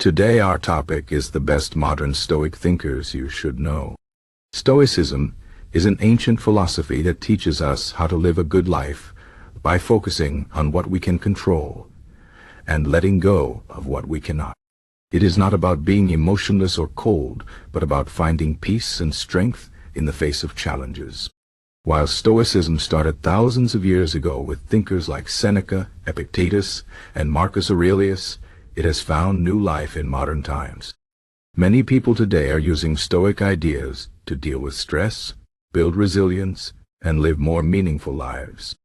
Today our topic is the best modern Stoic thinkers you should know. Stoicism is an ancient philosophy that teaches us how to live a good life by focusing on what we can control and letting go of what we cannot. It is not about being emotionless or cold, but about finding peace and strength in the face of challenges. While Stoicism started thousands of years ago with thinkers like Seneca, Epictetus, and Marcus Aurelius, it has found new life in modern times. Many people today are using Stoic ideas to deal with stress, build resilience, and live more meaningful lives.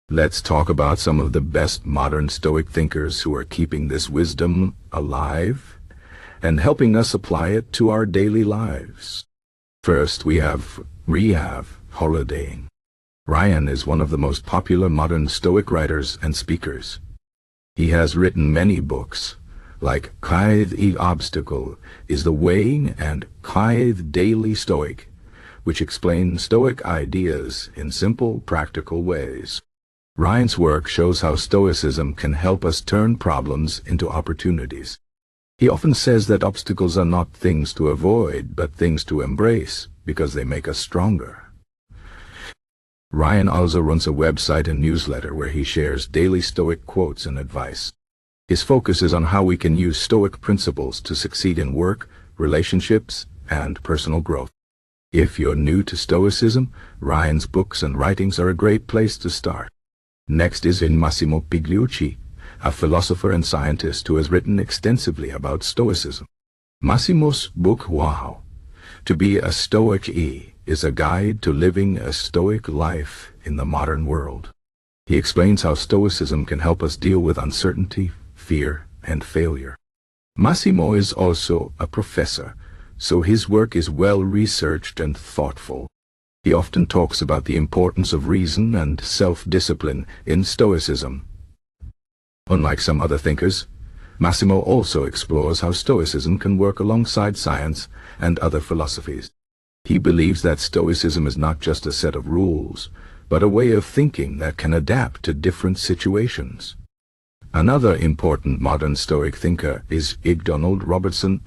Let's talk about some of the best modern Stoic thinkers who are keeping this wisdom alive and helping us apply it to our daily lives. First, we have Holidaying. Ryan is one of the most popular modern Stoic writers and speakers. He has written many books, like The Obstacle is the Way and The Daily Stoic, which explain Stoic ideas in simple, practical ways. Ryan's work shows how Stoicism can help us turn problems into opportunities. He often says that obstacles are not things to avoid, but things to embrace, because they make us stronger. Ryan also runs a website and newsletter where he shares daily Stoic quotes and advice. His focus is on how we can use Stoic principles to succeed in work, relationships, and personal growth. If you're new to Stoicism, Ryan's books and writings are a great place to start. Next is Massimo Pigliucci, a philosopher and scientist who has written extensively about Stoicism. Massimo's book, Wow! To be a Stoic is a guide to living a Stoic life in the modern world. He explains how Stoicism can help us deal with uncertainty, fear, and failure. Massimo is also a professor, so his work is well-researched and thoughtful. He often talks about the importance of reason and self-discipline in Stoicism. Unlike some other thinkers, Massimo also explores how Stoicism can work alongside science and other philosophies. He believes that Stoicism is not just a set of rules, but a way of thinking that can adapt to different situations. Another important modern Stoic thinker is Donald Robertson.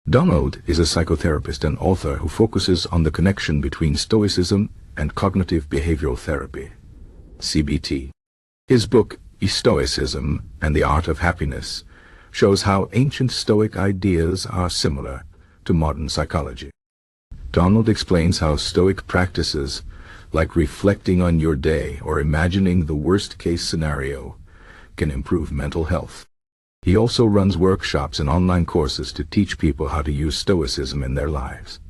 Donald is a psychotherapist and author who focuses on the connection between Stoicism and cognitive behavioral therapy, CBT. His book, Stoicism and the Art of Happiness, shows how ancient Stoic ideas are similar to modern psychology. Donald explains how Stoic practices, like reflecting on your day or imagining the worst-case scenario, can improve mental health. He also runs workshops and online courses to teach people how to use Stoicism in their lives.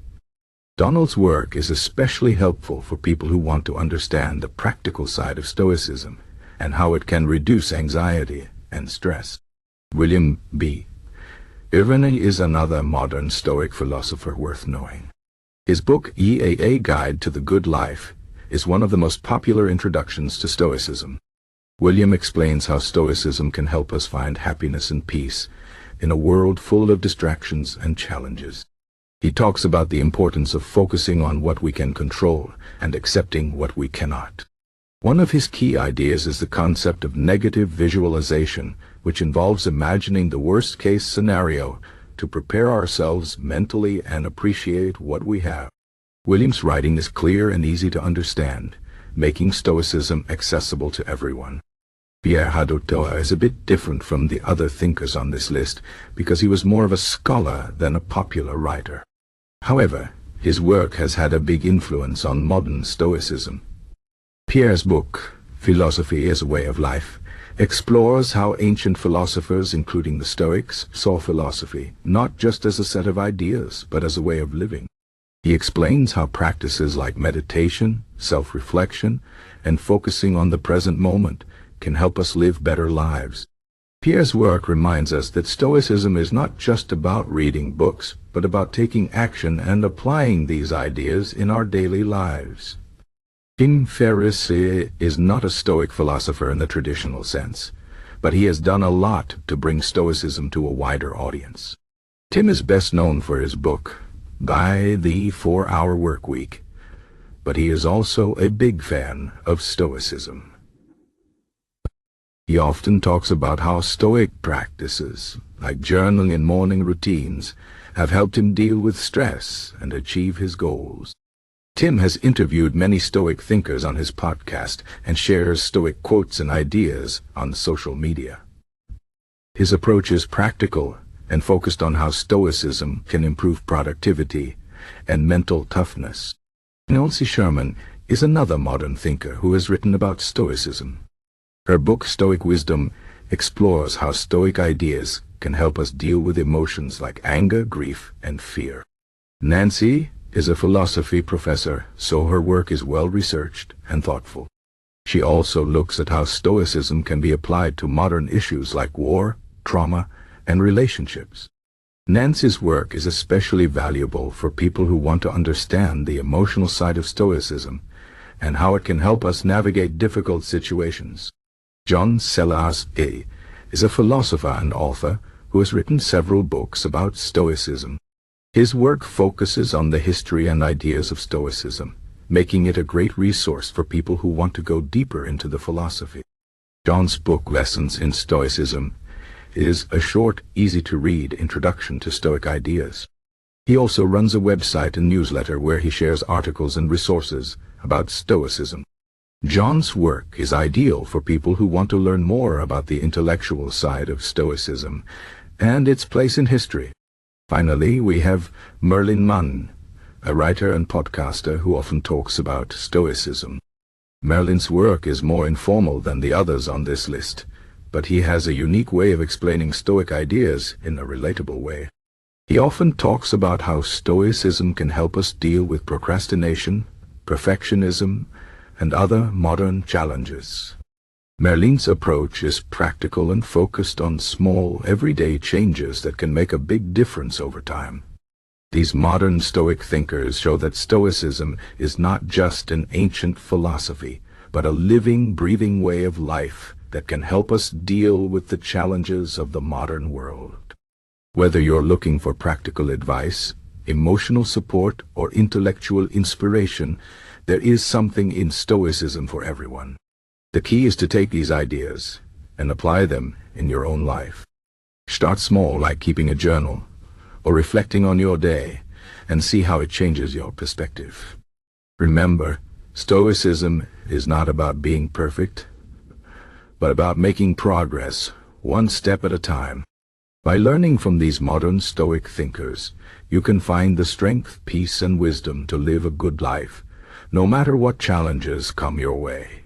Donald's work is especially helpful for people who want to understand the practical side of Stoicism and how it can reduce anxiety and stress. William B. Irvine is another modern Stoic philosopher worth knowing. His book, A Guide to the Good Life, is one of the most popular introductions to Stoicism. William explains how Stoicism can help us find happiness and peace in a world full of distractions and challenges. He talks about the importance of focusing on what we can control and accepting what we cannot. One of his key ideas is the concept of negative visualization, which involves imagining the worst-case scenario to prepare ourselves mentally and appreciate what we have. William's writing is clear and easy to understand, making Stoicism accessible to everyone. Pierre Hadot is a bit different from the other thinkers on this list because he was more of a scholar than a popular writer. However, his work has had a big influence on modern Stoicism. Pierre's book, Philosophy as a Way of Life, explores how ancient philosophers, including the Stoics, saw philosophy not just as a set of ideas, but as a way of living. He explains how practices like meditation, self-reflection, and focusing on the present moment can help us live better lives. Pierre's work reminds us that Stoicism is not just about reading books, but about taking action and applying these ideas in our daily lives. Ferriss is not a Stoic philosopher in the traditional sense, but he has done a lot to bring Stoicism to a wider audience. Tim is best known for his book, The 4-Hour Workweek, but he is also a big fan of Stoicism. He often talks about how Stoic practices, like journaling and morning routines, have helped him deal with stress and achieve his goals. Tim has interviewed many Stoic thinkers on his podcast and shares Stoic quotes and ideas on social media. His approach is practical and focused on how Stoicism can improve productivity and mental toughness. Nancy Sherman is another modern thinker who has written about Stoicism. Her book Stoic Wisdom explores how Stoic ideas can help us deal with emotions like anger, grief, and fear. Nancy is a philosophy professor, so her work is well-researched and thoughtful. She also looks at how Stoicism can be applied to modern issues like war, trauma, and relationships. Nancy's work is especially valuable for people who want to understand the emotional side of Stoicism and how it can help us navigate difficult situations. John Sellars is a philosopher and author who has written several books about Stoicism. His work focuses on the history and ideas of Stoicism, making it a great resource for people who want to go deeper into the philosophy. John's book Lessons in Stoicism is a short, easy-to-read introduction to Stoic ideas. He also runs a website and newsletter where he shares articles and resources about Stoicism. John's work is ideal for people who want to learn more about the intellectual side of Stoicism and its place in history. Finally, we have Merlin Mann, a writer and podcaster who often talks about Stoicism. Merlin's work is more informal than the others on this list, but he has a unique way of explaining Stoic ideas in a relatable way. He often talks about how Stoicism can help us deal with procrastination, perfectionism, and other modern challenges. Merlin's approach is practical and focused on small, everyday changes that can make a big difference over time. These modern Stoic thinkers show that Stoicism is not just an ancient philosophy, but a living, breathing way of life that can help us deal with the challenges of the modern world. Whether you're looking for practical advice, emotional support, or intellectual inspiration, there is something in Stoicism for everyone. The key is to take these ideas and apply them in your own life. Start small, like keeping a journal or reflecting on your day, and see how it changes your perspective. Remember, Stoicism is not about being perfect, but about making progress one step at a time. By learning from these modern Stoic thinkers, you can find the strength, peace, and wisdom to live a good life, no matter what challenges come your way.